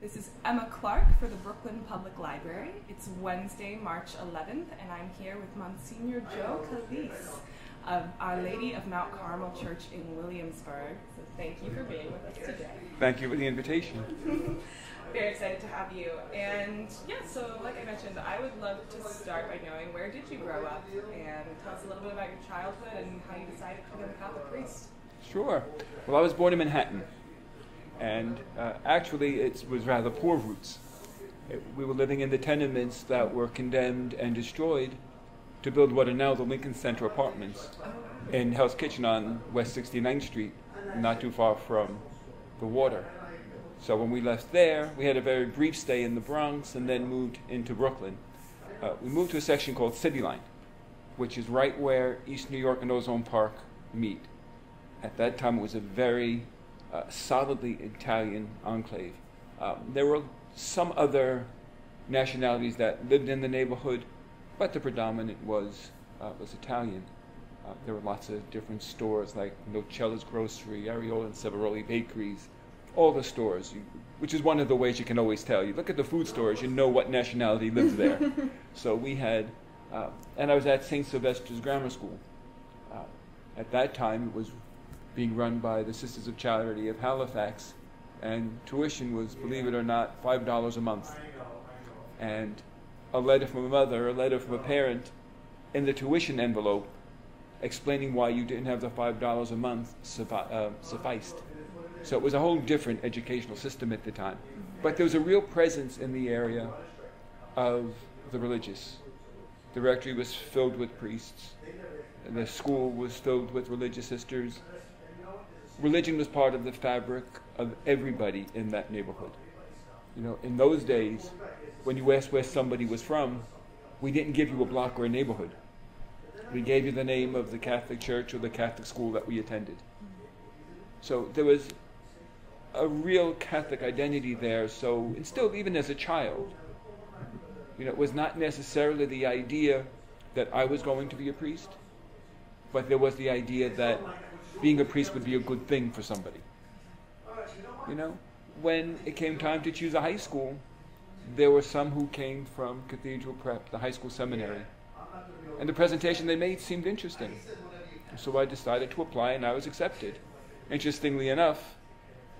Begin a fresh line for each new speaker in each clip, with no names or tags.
This is Emma Clark for the Brooklyn Public Library. It's Wednesday, March 11th, and I'm here with Monsignor Joe Calise of Our Lady of Mount Carmel Church in Williamsburg. So thank you for being with us today.
Thank you for the invitation.
Very excited to have you. And yeah, so like I mentioned, I would love to start by knowing, where did you grow up? And tell us a little bit about your childhood and how you decided to become a Catholic priest.
Sure. Well, I was born in Manhattan. And actually, it was rather poor roots. We were living in the tenements that were condemned and destroyed to build what are now the Lincoln Center apartments in Hell's Kitchen on West 69th Street, not too far from the water. So when we left there, we had a very brief stay in the Bronx and then moved into Brooklyn. We moved to a section called City Line, which is right where East New York and Ozone Park meet. At that time, it was a very solidly Italian enclave. There were some other nationalities that lived in the neighborhood, but the predominant was Italian. There were lots of different stores like Nocella's Grocery, Areola and Severoli Bakeries, all the stores, which is one of the ways you can always tell. You look at the food stores, you know what nationality lives there. So we had, and I was at St. Sylvester's Grammar School. At that time, it was being run by the Sisters of Charity of Halifax, and tuition was, believe it or not, $5 a month. And a letter from a mother, a letter from a parent, in the tuition envelope, explaining why you didn't have the $5 a month sufficed. So it was a whole different educational system at the time. But there was a real presence in the area of the religious. The rectory was filled with priests, and the school was filled with religious sisters. Religion was part of the fabric of everybody in that neighborhood. You know, in those days, when you asked where somebody was from, we didn't give you a block or a neighborhood. We gave you the name of the Catholic church or the Catholic school that we attended. So there was a real Catholic identity there, so instilled even as a child. You know, it was not necessarily the idea that I was going to be a priest, but there was the idea that being a priest would be a good thing for somebody. You know, when it came time to choose a high school, there were some who came from Cathedral Prep, the high school seminary, and the presentation they made seemed interesting. So I decided to apply, and I was accepted. Interestingly enough,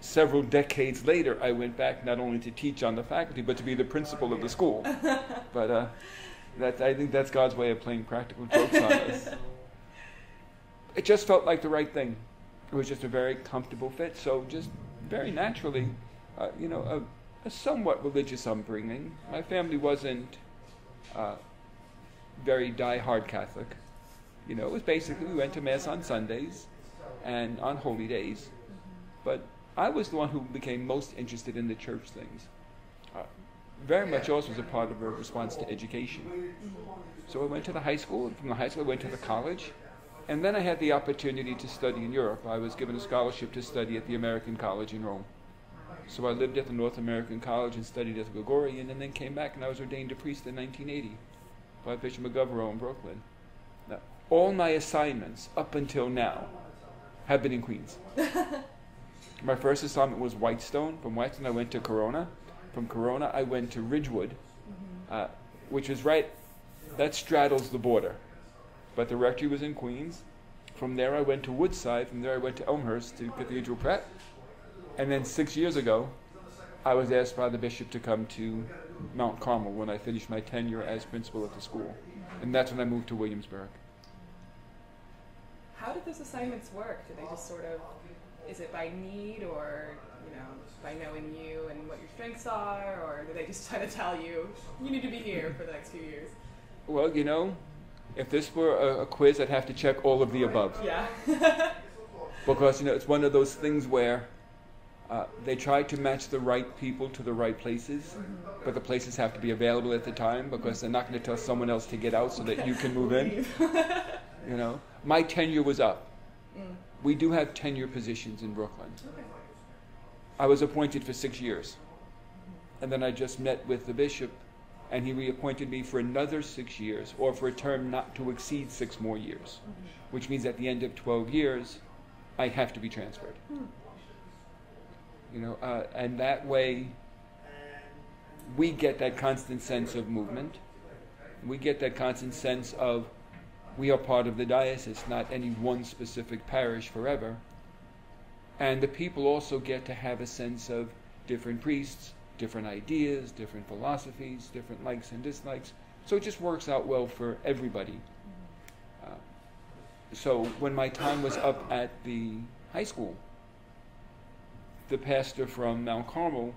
several decades later, I went back not only to teach on the faculty, but to be the principal of the school. But I think that's God's way of playing practical jokes on us. It just felt like the right thing. It was just a very comfortable fit. So just very naturally, you know, a somewhat religious upbringing. My family wasn't very die-hard Catholic. You know, it was basically we went to Mass on Sundays and on holy days. But I was the one who became most interested in the church things. Very much also as a part of a response to education. So I went to the high school, and from the high school I went to the college. And then I had the opportunity to study in Europe. I was given a scholarship to study at the American College in Rome. So I lived at the North American College and studied as a Gregorian, and then came back and I was ordained a priest in 1980 by Bishop McGovern in Brooklyn. Now, all my assignments up until now have been in Queens. My first assignment was Whitestone. From Whitestone I went to Corona. From Corona I went to Ridgewood, which was right, that straddles the border. But the rectory was in Queens. From there I went to Woodside. From there I went to Elmhurst to Cathedral Prep. And then 6 years ago, I was asked by the bishop to come to Mount Carmel when I finished my tenure as principal at the school. And that's when I moved to Williamsburg.
How did those assignments work? Did they just sort of, is it by need, or, you know, by knowing you and what your strengths are, or do they just try to tell you, you need to be here for the next few years?
Well, you know, if this were a quiz, I'd have to check all of the above.
Yeah.
Because, you know, it's one of those things where they try to match the right people to the right places, but the places have to be available at the time because they're not going to tell someone else to get out so that you can move in. You know, my tenure was up. We do have tenure positions in Brooklyn.
Okay.
I was appointed for 6 years. And then I just met with the bishop, and he reappointed me for another 6 years, or for a term not to exceed 6 more years, which means at the end of 12 years, I have to be transferred. You know, and that way, we get that constant sense of movement. We get that constant sense of we are part of the diocese, not any one specific parish forever. And the people also get to have a sense of different priests, different ideas, different philosophies, different likes and dislikes. So it just works out well for everybody. So when my time was up at the high school, the pastor from Mount Carmel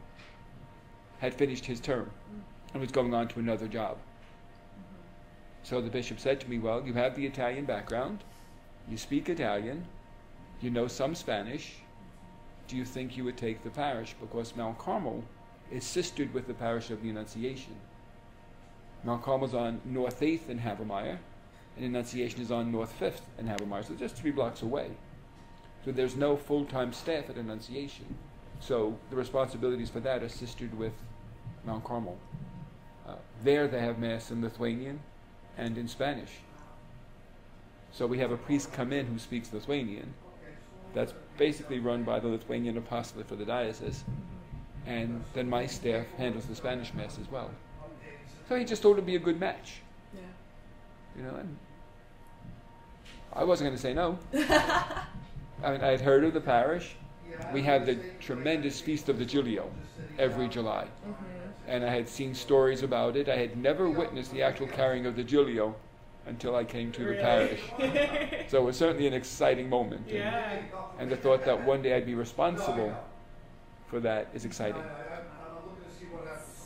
had finished his term and was going on to another job. So the bishop said to me, well, you have the Italian background, you speak Italian, you know some Spanish, do you think you would take the parish? Because Mount Carmel is sistered with the parish of the Annunciation. Mount Carmel's on North 8th and Havermeyer, and Annunciation is on North 5th and Havermeyer, so just 3 blocks away. So there's no full-time staff at Annunciation. So the responsibilities for that are sistered with Mount Carmel. There they have Mass in Lithuanian and in Spanish. So we have a priest come in who speaks Lithuanian. That's basically run by the Lithuanian apostolate for the diocese. And then my staff handles the Spanish Mass as well. So he just thought it would be a good match.
Yeah.
You know, and I wasn't going to say no. I mean, I had heard of the parish. We have the tremendous Feast of the Giulio every July. And I had seen stories about it. I had never witnessed the actual carrying of the Giulio until I came to the parish. So it was certainly an exciting moment.
Yeah.
And the thought that one day I'd be responsible for that is exciting.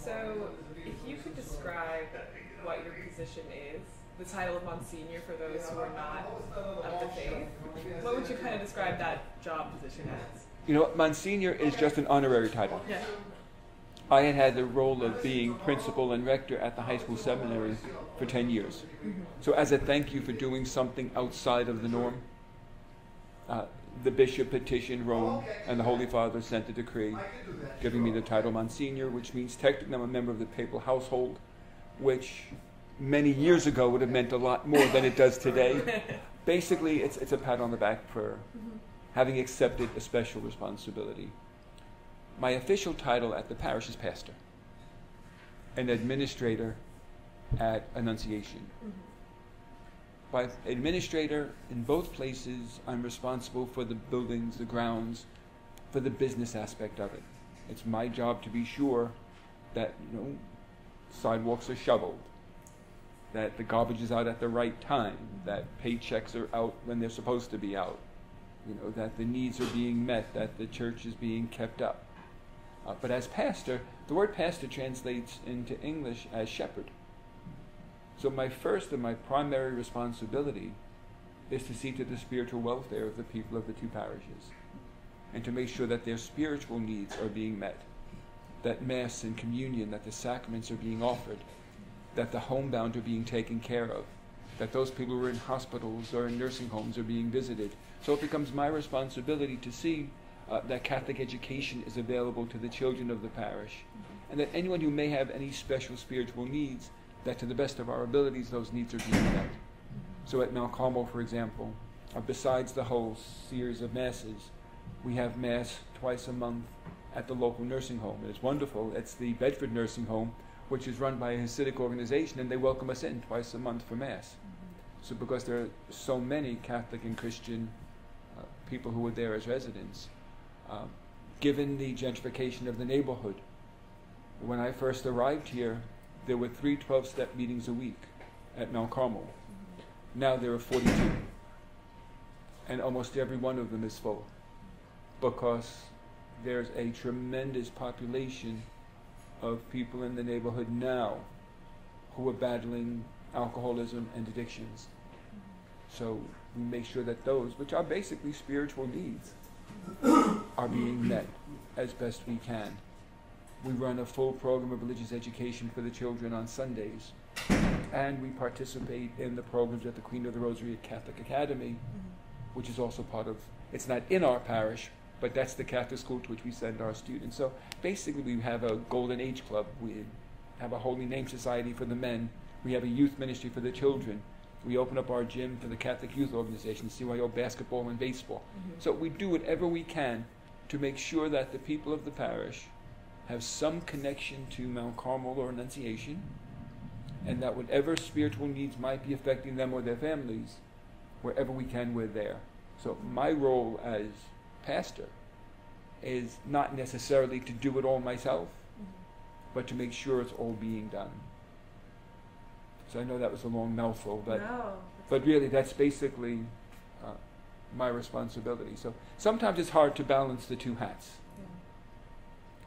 So, if you could describe what your position is, the title of Monsignor for those who are not of the faith, what would you kind of describe that job position as?
You know, Monsignor is just an honorary title.
Yeah.
I had had the role of being principal and rector at the high school seminary for 10 years. So as a thank you for doing something outside of the norm, the bishop petitioned Rome, and the Holy Father sent a decree giving me the title Monsignor, which means technically I'm a member of the papal household, which many years ago would have meant a lot more than it does today. Basically, it's a pat on the back for having accepted a special responsibility. My official title at the parish is pastor, an administrator at Annunciation. By administrator, in both places, I'm responsible for the buildings, the grounds, for the business aspect of it. It's my job to be sure that, sidewalks are shoveled, that the garbage is out at the right time, that paychecks are out when they're supposed to be out, that the needs are being met, that the church is being kept up. But as pastor, the word pastor translates into English as shepherd. So my first and my primary responsibility is to see to the spiritual welfare of the people of the 2 parishes and to make sure that their spiritual needs are being met, that Mass and communion, that the sacraments are being offered, that the homebound are being taken care of, that those people who are in hospitals or in nursing homes are being visited. So it becomes my responsibility to see that Catholic education is available to the children of the parish, and that anyone who may have any special spiritual needs, that to the best of our abilities, those needs are being met. So at Mount Carmel, for example, besides the whole series of Masses, we have Mass twice a month at the local nursing home. And it's wonderful. It's the Bedford Nursing Home, which is run by a Hasidic organization, and they welcome us in twice a month for Mass. So because there are so many Catholic and Christian people who are there as residents, given the gentrification of the neighborhood, when I first arrived here, there were 3 12-step meetings a week at Mount Carmel. Now there are 42. And almost every one of them is full because there's a tremendous population of people in the neighborhood now who are battling alcoholism and addictions. So we make sure that those, which are basically spiritual needs, are being met as best we can. We run a full program of religious education for the children on Sundays, and we participate in the programs at the Queen of the Rosary at Catholic Academy, which is also part of, it's not in our parish, but that's the Catholic school to which we send our students. So basically we have a Golden Age Club, we have a Holy Name Society for the men, we have a youth ministry for the children, we open up our gym for the Catholic Youth Organization, CYO basketball and baseball. So we do whatever we can to make sure that the people of the parish have some connection to Mount Carmel or Annunciation, and that whatever spiritual needs might be affecting them or their families, wherever we can, we're there. So my role as pastor is not necessarily to do it all myself, but to make sure it's all being done. So I know that was a long mouthful, but really that's basically my responsibility. So sometimes it's hard to balance the two hats,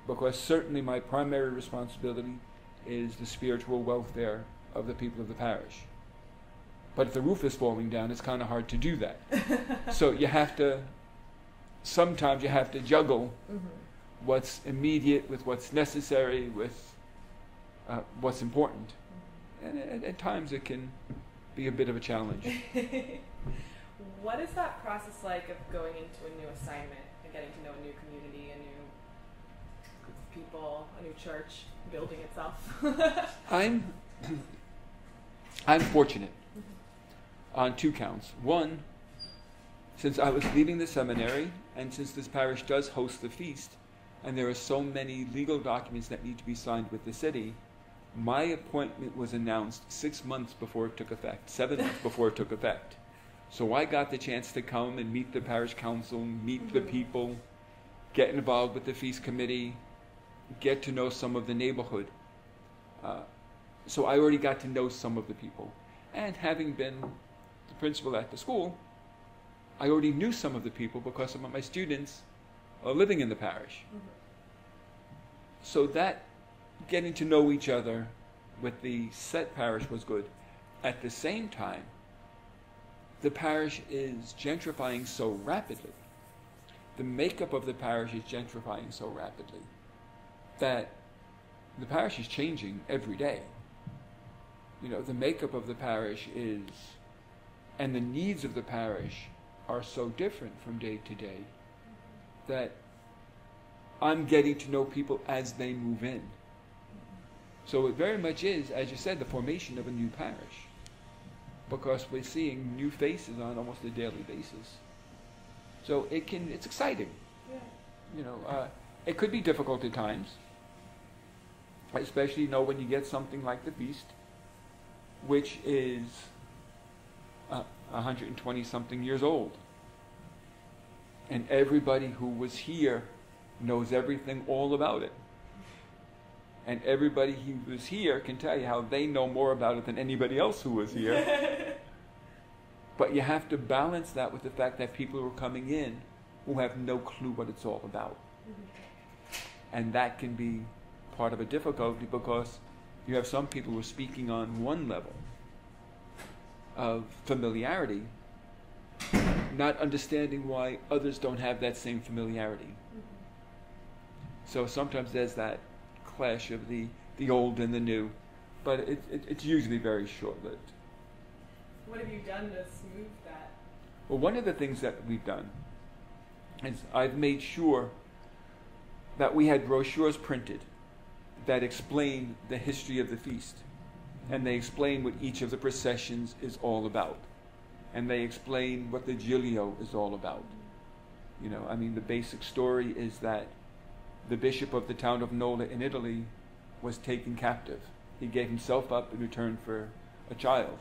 because certainly my primary responsibility is the spiritual welfare of the people of the parish. But if the roof is falling down, it's kind of hard to do that. So sometimes you have to juggle what's immediate with what's necessary, with what's important. And at times it can be a bit of a challenge.
What is that process like of going into a new assignment and getting to know a new community, a new group of people, a new church building itself?
I'm fortunate on two counts. One, since I was leaving the seminary, and since this parish does host the feast, and there are so many legal documents that need to be signed with the city, my appointment was announced 6 months before it took effect, 7 months before it took effect. So I got the chance to come and meet the parish council, meet the people, get involved with the feast committee, get to know some of the neighborhood. So I already got to know some of the people. And having been the principal at the school, I already knew some of the people because some of my students are living in the parish. So that getting to know each other with the set parish was good. At the same time, the parish is gentrifying so rapidly. The makeup of the parish is gentrifying so rapidly that the parish is changing every day. You know, the makeup of the parish is, and the needs of the parish are so different from day to day that I'm getting to know people as they move in. So it very much is, as you said, the formation of a new parish, because we're seeing new faces on almost a daily basis. So it's exciting. Yeah. You know, it could be difficult at times, especially, you know, when you get something like the feast, which is 120-something years old. And everybody who was here knows everything all about it. And everybody who was here can tell you how they know more about it than anybody else who was here. But you have to balance that with the fact that people who are coming in who have no clue what it's all about. And that can be part of a difficulty, because you have some people who are speaking on one level of familiarity, not understanding why others don't have that same familiarity. So sometimes there's that clash of the old and the new, but it's usually very short-lived.
What have you done to smooth that?
Well, one of the things that we've done is I've made sure that we had brochures printed that explain the history of the feast, and they explain what each of the processions is all about, and they explain what the Giglio is all about. You know, I mean, the basic story is that the bishop of the town of Nola in Italy was taken captive. He gave himself up in return for a child.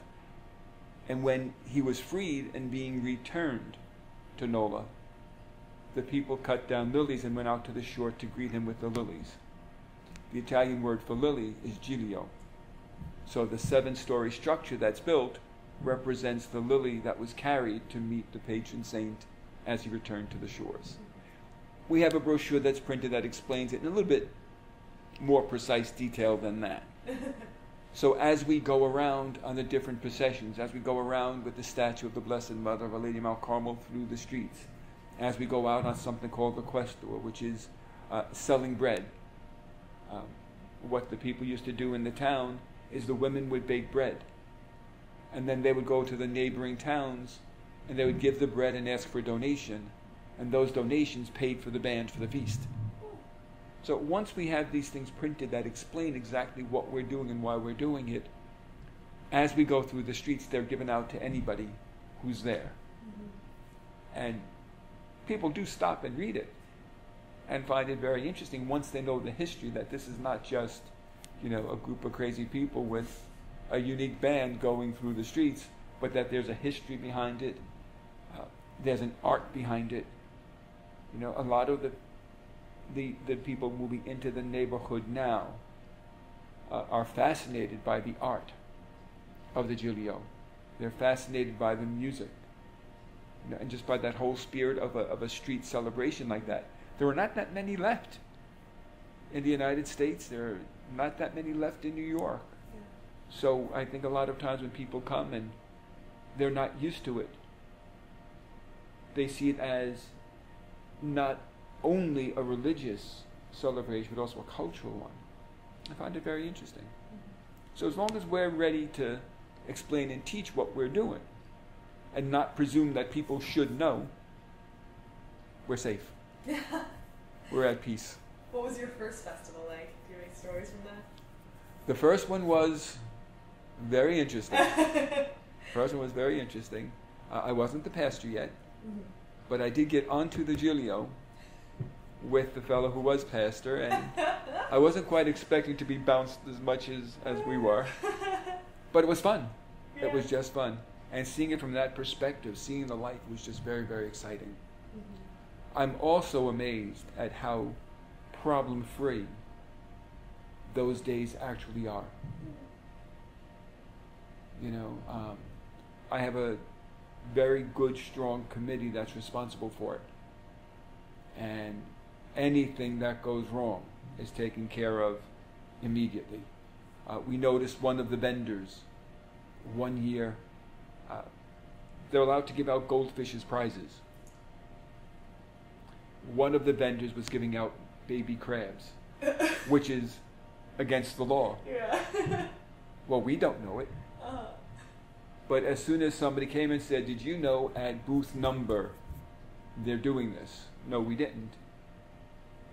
And when he was freed and being returned to Nola, the people cut down lilies and went out to the shore to greet him with the lilies. The Italian word for lily is Giglio. So the 7-story structure that's built represents the lily that was carried to meet the patron saint as he returned to the shores. We have a brochure that's printed that explains it in a little bit more precise detail than that. So as we go around on the different processions, as we go around with the statue of the Blessed Mother of Our Lady of Mount Carmel through the streets, as we go out on something called the Questor, which is selling bread. What the people used to do in the town is the women would bake bread, and then they would go to the neighboring towns and they would give the bread and ask for a donation, and those donations paid for the band for the feast. So once we have these things printed that explain exactly what we're doing and why we're doing it, as we go through the streets, they're given out to anybody who's there. And people do stop and read it. and find it very interesting once they know the history, that this is not just, a group of crazy people with a unique band going through the streets, but that there's a history behind it, there's an art behind it. A lot of the people moving into the neighborhood now are fascinated by the art of the Giglio. They're fascinated by the music, and just by that whole spirit of a street celebration like that. There are not that many left in the United States. There are not that many left in New York. Yeah. So I think a lot of times when people come and they're not used to it, they see it as not only a religious celebration, but also a cultural one. I find it very interesting. Mm-hmm. So as long as we're ready to explain and teach what we're doing, and not presume that people should know, we're safe. We're at peace.
What was your first festival like? Do you have any stories from that?
The first one was very interesting. I wasn't the pastor yet, mm-hmm. but I did get onto the Giglio with the fellow who was pastor, and I wasn't quite expecting to be bounced as much as we were, but it was fun. Yeah. It was just fun. And seeing it from that perspective, seeing the light, was just very, very exciting. Mm-hmm. I'm also amazed at how problem-free those days actually are. I have a very good, strong committee that's responsible for it. And anything that goes wrong is taken care of immediately. We noticed one of the vendors one year, they're allowed to give out goldfish as prizes. One of the vendors was giving out baby crabs, which is against the law. Yeah. Well, we don't know it. But as soon as somebody came and said, "Did you know at booth number they're doing this?" No, we didn't.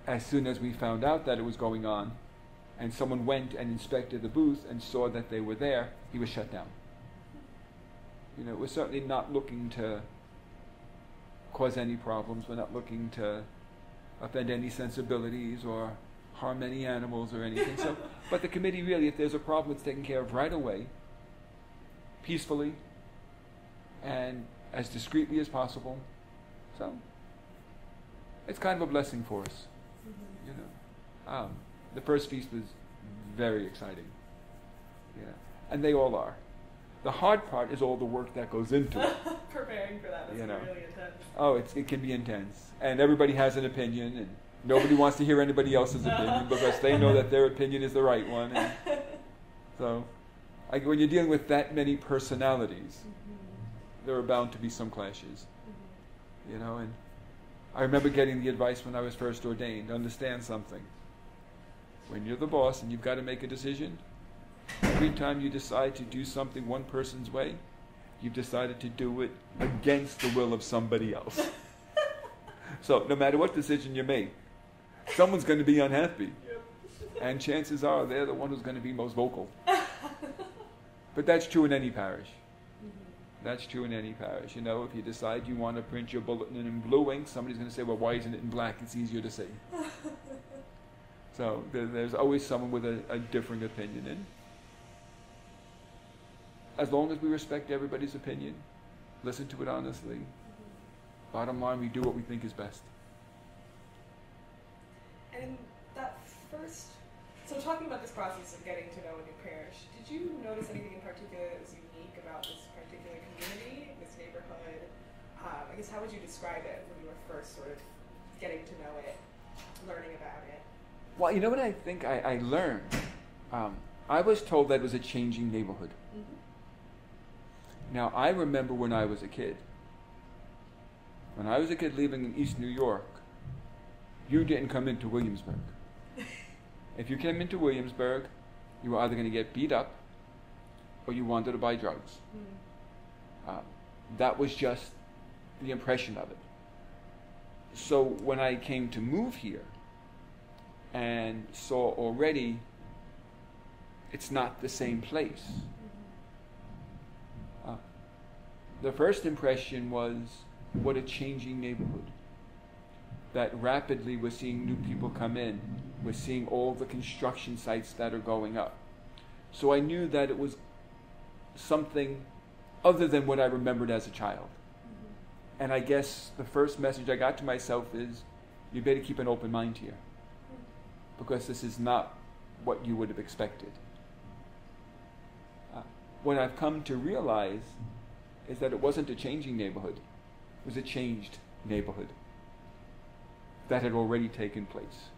As soon as we found out that it was going on, and someone went and inspected the booth and saw that they were there, he was shut down. We're certainly not looking to cause any problems. We're not looking to offend any sensibilities or harm any animals or anything. So, but the committee really, if there's a problem, it's taken care of right away, peacefully, and as discreetly as possible. So, it's kind of a blessing for us. Mm-hmm. The first feast was very exciting. And they all are. The hard part is all the work that goes into it.
Preparing for that is really intense.
Oh, it can be intense. And everybody has an opinion, and nobody wants to hear anybody else's opinion because they know that their opinion is the right one. And so, when you're dealing with that many personalities, mm-hmm. there are bound to be some clashes. Mm-hmm. And I remember getting the advice when I was first ordained, understand something. When you're the boss and you've got to make a decision, every time you decide to do something one person's way, you've decided to do it against the will of somebody else. So no matter what decision you make, someone's going to be unhappy. Yep. And chances are they're the one who's going to be most vocal. But that's true in any parish. Mm-hmm. That's true in any parish. If you decide you want to print your bulletin in blue ink, somebody's going to say, well, why isn't it in black? It's easier to see. So there's always someone with a differing opinion. And as long as we respect everybody's opinion, listen to it honestly, mm-hmm. bottom line, we do what we think is best.
And that first, so talking about this process of getting to know a new parish, did you notice anything in particular that was unique about this particular community, this neighborhood? I guess how would you describe it when you were first sort of getting to know it, learning about it?
Well, you know what I think I learned? I was told that it was a changing neighborhood. Mm-hmm. Now, I remember when I was a kid. When I was a kid living in East New York, you didn't come into Williamsburg. If you came into Williamsburg, you were either going to get beat up or you wanted to buy drugs. Mm. That was just the impression of it. So when I came to move here and saw already it's not the same place, the first impression was, what a changing neighborhood. that rapidly we're seeing new people come in. We're seeing all the construction sites that are going up. So I knew that it was something other than what I remembered as a child. And I guess the first message I got to myself is, you better keep an open mind here, because this is not what you would have expected. What I've come to realize is that it wasn't a changing neighborhood, it was a changed neighborhood that had already taken place.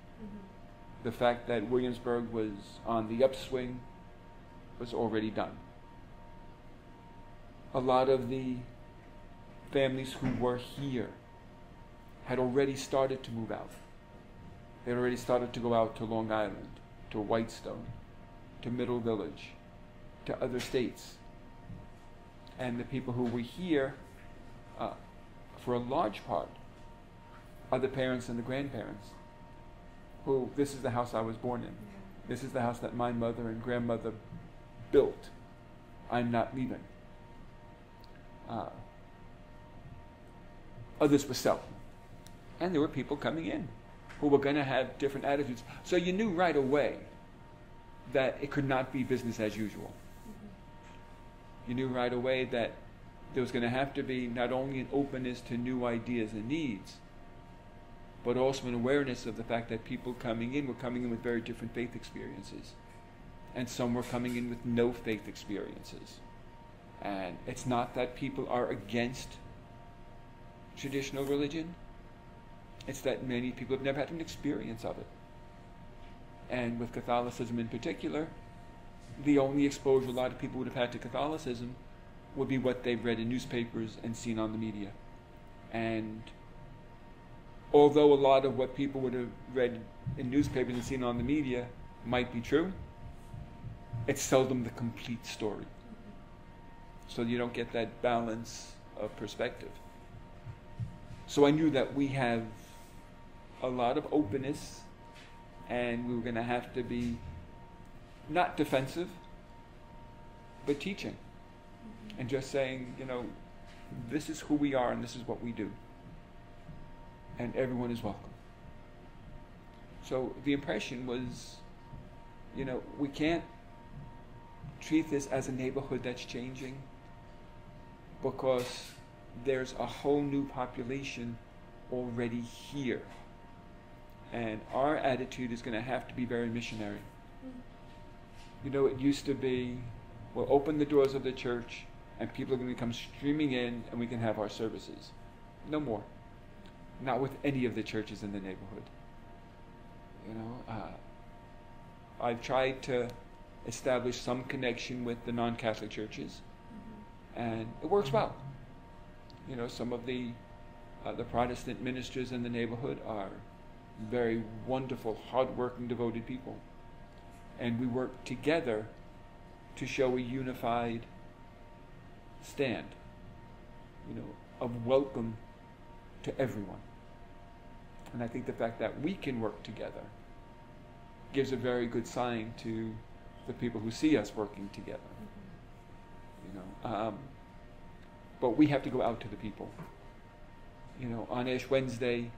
The fact that Williamsburg was on the upswing was already done. A lot of the families who were here had already started to move out. They had already started to go out to Long Island, to Whitestone, to Middle Village, to other states. And the people who were here, for a large part, are the parents and the grandparents, who, this is the house I was born in. This is the house that my mother and grandmother built. I'm not leaving. Others were selling. And there were people coming in who were going to have different attitudes. So you knew right away that it could not be business as usual. You knew right away that there was going to have to be not only an openness to new ideas and needs, but also an awareness of the fact that people coming in were coming in with very different faith experiences. And some were coming in with no faith experiences. And it's not that people are against traditional religion. It's that many people have never had an experience of it. And with Catholicism in particular, the only exposure a lot of people would have had to Catholicism would be what they've read in newspapers and seen on the media. And although a lot of what people would have read in newspapers and seen on the media might be true, it's seldom the complete story. So you don't get that balance of perspective. So I knew that we have a lot of openness, and we were going to have to be not defensive, but teaching. And just saying, this is who we are and this is what we do. And everyone is welcome. So the impression was, we can't treat this as a neighborhood that's changing, because there's a whole new population already here. And our attitude is going to have to be very missionary. It used to be, we'll open the doors of the church and people are going to come streaming in and we can have our services. No more. Not with any of the churches in the neighborhood. I've tried to establish some connection with the non-Catholic churches, and it works well. Some of the Protestant ministers in the neighborhood are very wonderful, hard-working, devoted people. And we work together to show a unified stand, of welcome to everyone. And I think the fact that we can work together gives a very good sign to the people who see us working together. But we have to go out to the people. On Ash Wednesday,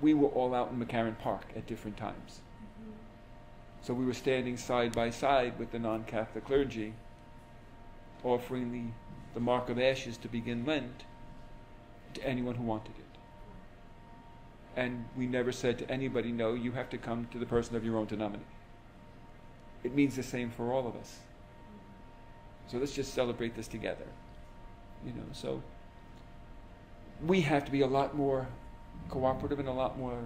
we were all out in McCarran Park at different times. So we were standing side by side with the non-Catholic clergy, offering the mark of ashes to begin Lent to anyone who wanted it. And we never said to anybody, no, you have to come to the person of your own denomination. It means the same for all of us. So let's just celebrate this together. So we have to be a lot more cooperative and a lot more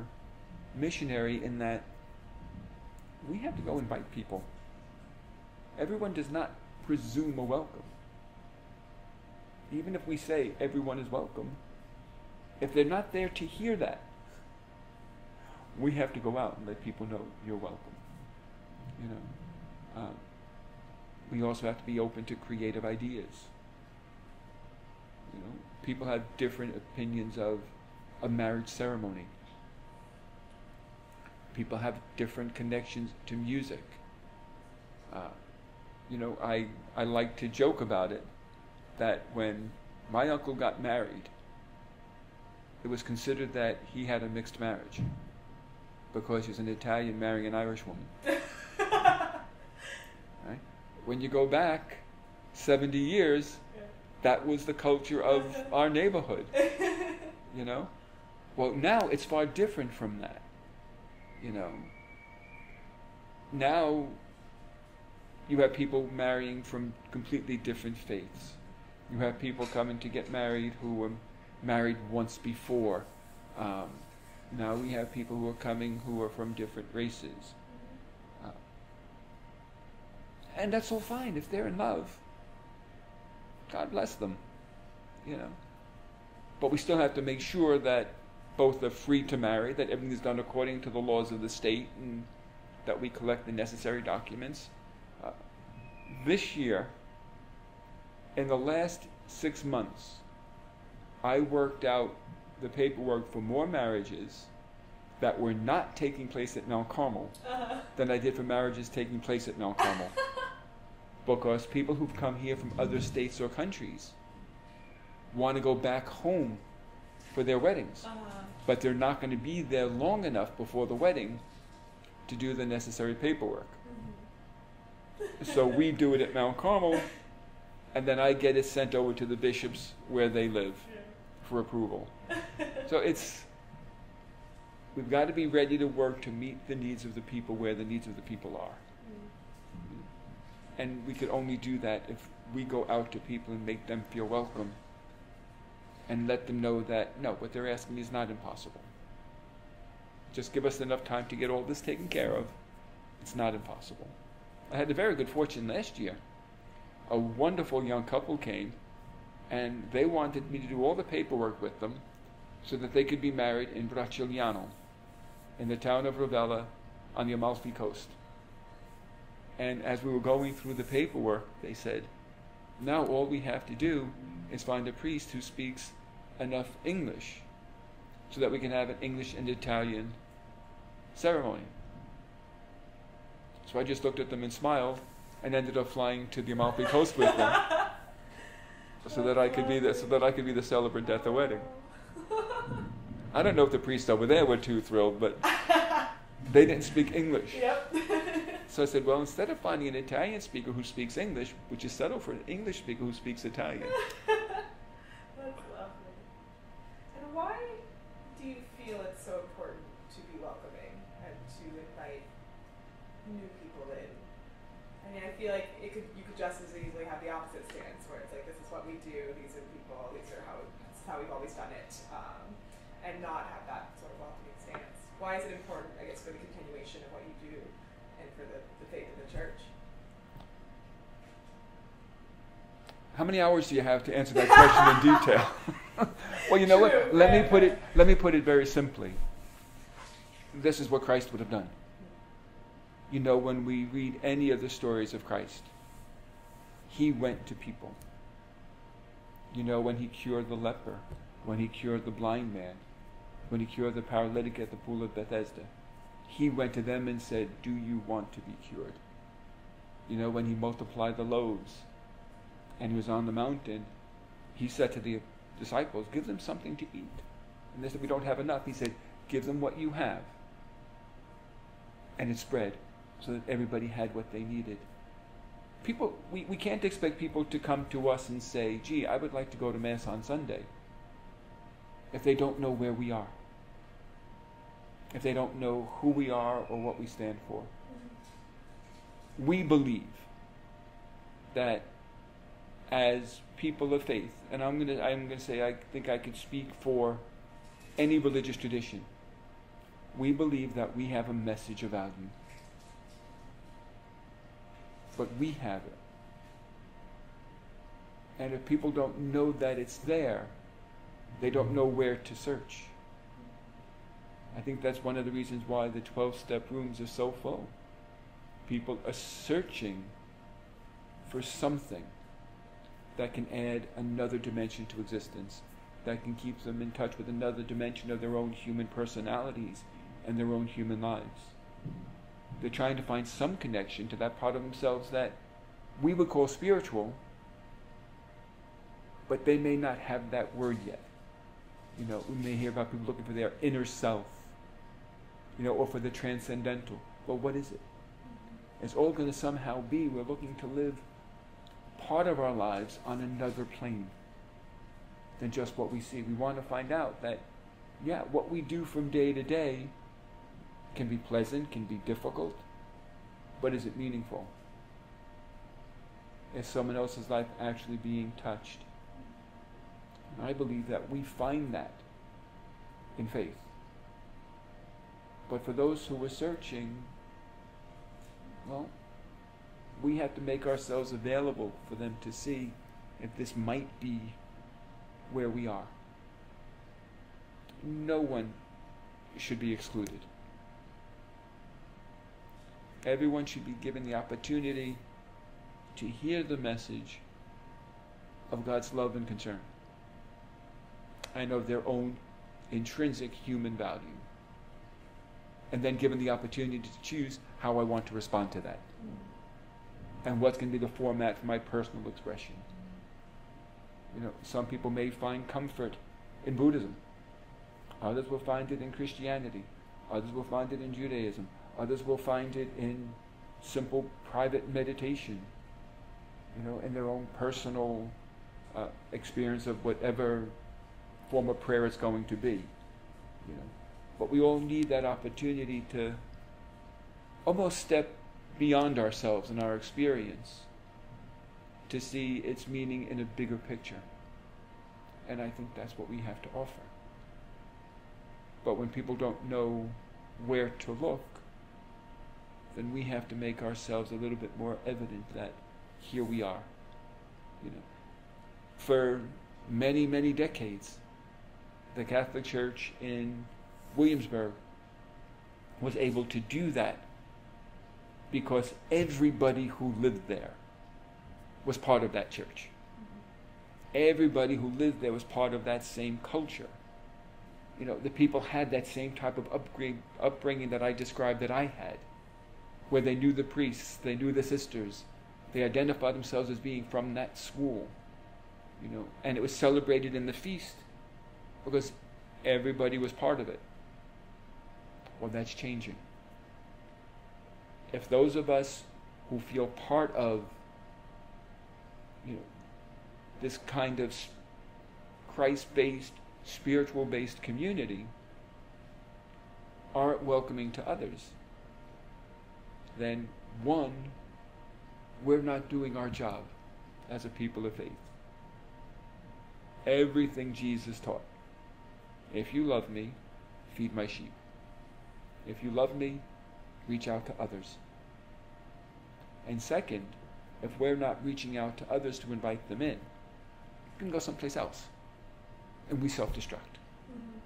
missionary, in that we have to go invite people. Everyone does not presume a welcome. Even if we say everyone is welcome, if they're not there to hear that, we have to go out and let people know you're welcome. We also have to be open to creative ideas. People have different opinions of a marriage ceremony. People have different connections to music. I like to joke about it, that when my uncle got married, it was considered that he had a mixed marriage because he was an Italian marrying an Irish woman. Right? When you go back 70 years, that was the culture of our neighborhood. You know? Well, now it's far different from that. You know? Now you have people marrying from completely different faiths. You have people coming to get married who were married once before. Now we have people who are coming who are from different races. And that's all fine. If they're in love, God bless them. You know. But we still have to make sure that both are free to marry, that everything is done according to the laws of the state, and that we collect the necessary documents. This year, in the last 6 months, I worked out the paperwork for more marriages that were not taking place at Mount Carmel than I did for marriages taking place at Mount Carmel. Because people who've come here from other states or countries want to go back home for their weddings. But they're not going to be there long enough before the wedding to do the necessary paperwork. So we do it at Mount Carmel, and then I get it sent over to the bishops where they live for approval. So we've got to be ready to work to meet the needs of the people where the needs of the people are. And we could only do that if we go out to people and make them feel welcome and let them know that, no, what they're asking is not impossible. Just give us enough time to get all this taken care of. It's not impossible. I had the very good fortune last year. A wonderful young couple came, and they wanted me to do all the paperwork with them so that they could be married in Braccigliano, in the town of Ravenna on the Amalfi Coast. And as we were going through the paperwork, they said, now all we have to do is find a priest who speaks enough English so that we can have an English and Italian ceremony. So I just looked at them and smiled and ended up flying to the Amalfi Coast with them so that I could be the celebrant at the wedding. I don't know if the priests over there were too thrilled, but they didn't speak English.
Yep.
So I said, well, instead of finding an Italian speaker who speaks English, would you settle for an English speaker who speaks Italian?
That's lovely. And why do you feel it's so important to be welcoming and to invite new people in? I mean, I feel like you could just as easily have the opposite stance, where it's like, this is what we do, these are people, this is how we've always done it, and not have that sort of welcoming stance. Why is it important, I guess, for the continuation of what you do and for the faith of the church?
How many hours do you have to answer that question in detail? Well, you know what? Let me put it very simply. This is what Christ would have done. You know, when we read any of the stories of Christ, he went to people. You know, when he cured the leper, when he cured the blind man, when he cured the paralytic at the pool of Bethesda, he went to them and said, do you want to be cured? You know, when he multiplied the loaves and he was on the mountain, he said to the disciples, give them something to eat. And they said, we don't have enough. He said, give them what you have. And it spread so that everybody had what they needed. People, we can't expect people to come to us and say, gee, I would like to go to Mass on Sunday, if they don't know where we are, if they don't know who we are or what we stand for. We believe that as people of faith, and I'm going to say I think I can speak for any religious tradition, we believe that we have a message of value. But we have it. And if people don't know that it's there, they don't know where to search. I think that's one of the reasons why the 12-step rooms are so full. People are searching for something that can add another dimension to existence, that can keep them in touch with another dimension of their own human personalities and their own human lives. They're trying to find some connection to that part of themselves that we would call spiritual, but they may not have that word yet. You know, we may hear about people looking for their inner self, you know, or for the transcendental. Well, what is it? It's all going to somehow be, we're looking to live part of our lives on another plane than just what we see. We want to find out that, yeah, what we do from day to day can be pleasant, can be difficult, but is it meaningful? Is someone else's life actually being touched? And I believe that we find that in faith. But for those who are searching, well, we have to make ourselves available for them to see if this might be where we are. No one should be excluded. Everyone should be given the opportunity to hear the message of God's love and concern, and of their own intrinsic human value, and then given the opportunity to choose how I want to respond to that, and what's going to be the format for my personal expression. You know, some people may find comfort in Buddhism. Others will find it in Christianity. Others will find it in Judaism. Others will find it in simple private meditation, you know, in their own personal experience of whatever form of prayer it's going to be. You know. But we all need that opportunity to almost step beyond ourselves and our experience to see its meaning in a bigger picture. And I think that's what we have to offer. But when people don't know where to look, then we have to make ourselves a little bit more evident that here we are. You know, for many, many decades, the Catholic Church in Williamsburg was able to do that because everybody who lived there was part of that church. Everybody who lived there was part of that same culture. You know, the people had that same type of upbringing that I described that I had, where they knew the priests, they knew the sisters, they identified themselves as being from that school, you know, and it was celebrated in the feast because everybody was part of it. Well, that's changing. If those of us who feel part of, you know, this kind of Christ-based, spiritual-based community aren't welcoming to others, then one, we're not doing our job as a people of faith. Everything Jesus taught. If you love me, feed my sheep. If you love me, reach out to others. And second, if we're not reaching out to others to invite them in, we can go someplace else. And we self-destruct. Mm-hmm.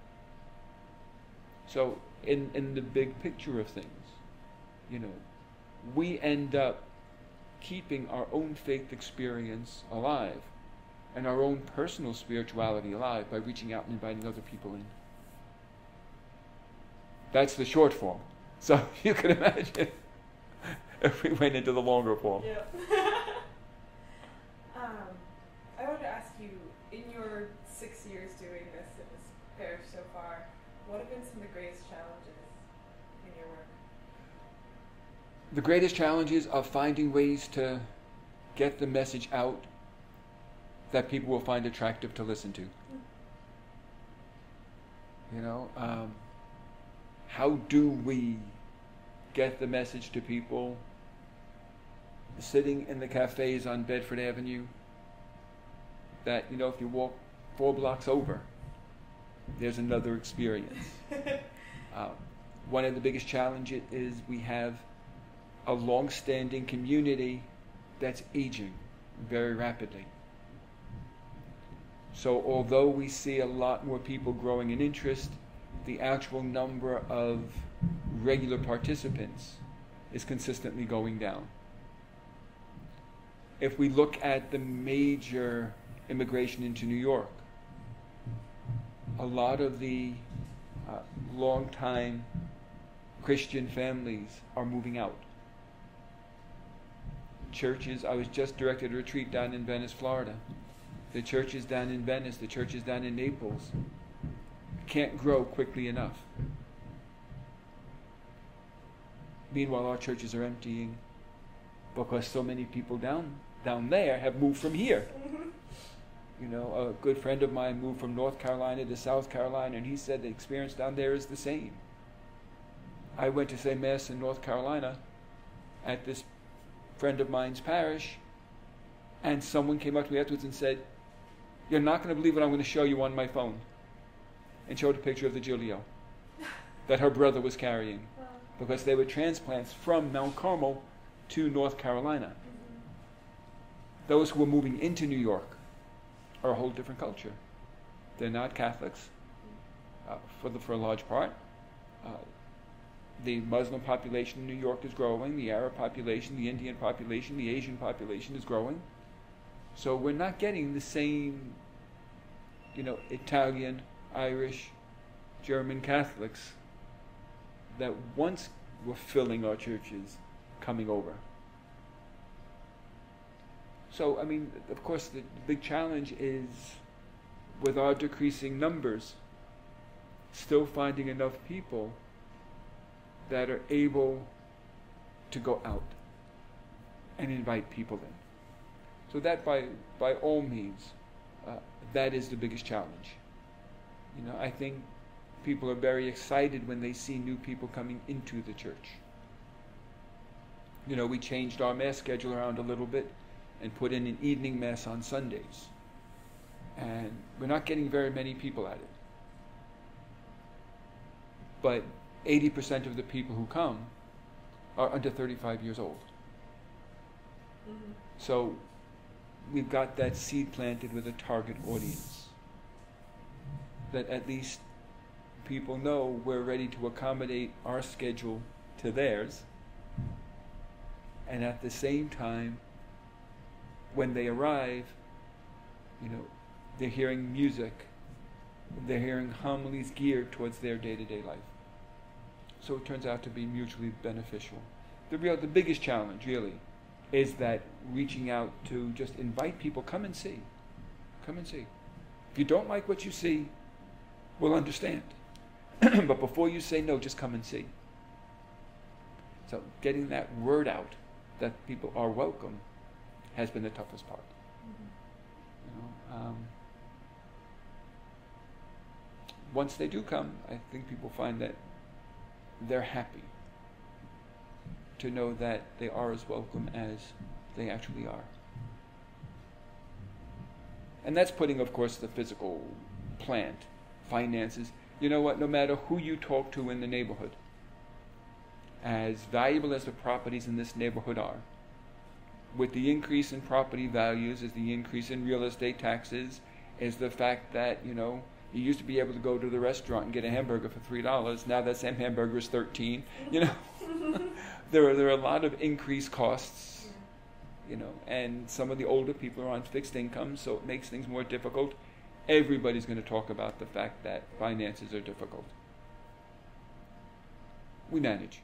So in the big picture of things, you know, we end up keeping our own faith experience alive and our own personal spirituality alive by reaching out and inviting other people in. That's the short form. So you can imagine if we went into the longer form.
Yeah. I wanted to ask you, in your 6 years doing this at this parish so far, what have been some of the greatest challenges in your work?
The greatest challenges are finding ways to get the message out that people will find attractive to listen to. You know, how do we get the message to people sitting in the cafes on Bedford Avenue that, you know, if you walk 4 blocks over, there's another experience. One of the biggest challenges is we have a long-standing community that's aging very rapidly. So although we see a lot more people growing in interest, the actual number of regular participants is consistently going down. If we look at the major immigration into New York, a lot of the long-time Christian families are moving out. Churches, I was just directed a retreat down in Venice, Florida. The churches down in Venice, the churches down in Naples, can't grow quickly enough. Meanwhile, our churches are emptying because so many people down there have moved from here. You know, a good friend of mine moved from North Carolina to South Carolina, and he said the experience down there is the same. I went to say Mass in North Carolina at this friend of mine's parish, and someone came up to me afterwards and said, "You're not going to believe what I'm going to show you on my phone," and showed a picture of the Giulio that her brother was carrying, because they were transplants from Mount Carmel to North Carolina. Those who were moving into New York are a whole different culture. They're not Catholics, for a large part. The Muslim population in New York is growing. The Arab population, the Indian population, the Asian population is growing. So we're not getting the same, Italian, Irish, German Catholics that once were filling our churches coming over. So, of course, the big challenge is, with our decreasing numbers, still finding enough people that are able to go out and invite people in. So that, by all means, that is the biggest challenge. I think people are very excited when they see new people coming into the church. We changed our Mass schedule around a little bit and put in an evening Mass on Sundays. And we're not getting very many people at it. But 80% of the people who come are under 35 years old. Mm-hmm. So we've got that seed planted with a target audience, that at least people know we're ready to accommodate our schedule to theirs, and at the same time, when they arrive, they're hearing music, they're hearing homilies geared towards their day-to-day life. So it turns out to be mutually beneficial. The biggest challenge, really, is that reaching out to just invite people, come and see. Come and see. If you don't like what you see, we'll understand. But before you say no, just come and see. So getting that word out that people are welcome has been the toughest part. Mm-hmm. Once they do come, I think people find that they're happy to know that they are as welcome as they actually are. And that's putting, of course, the physical plant, finances. You know what? No matter who you talk to in the neighborhood, as valuable as the properties in this neighborhood are, with the increase in property values, is the increase in real estate taxes, is the fact that, you used to be able to go to the restaurant and get a hamburger for $3. Now that same hamburger is $13. There are a lot of increased costs, and some of the older people are on fixed incomes, so it makes things more difficult. Everybody's going to talk about the fact that finances are difficult. We manage.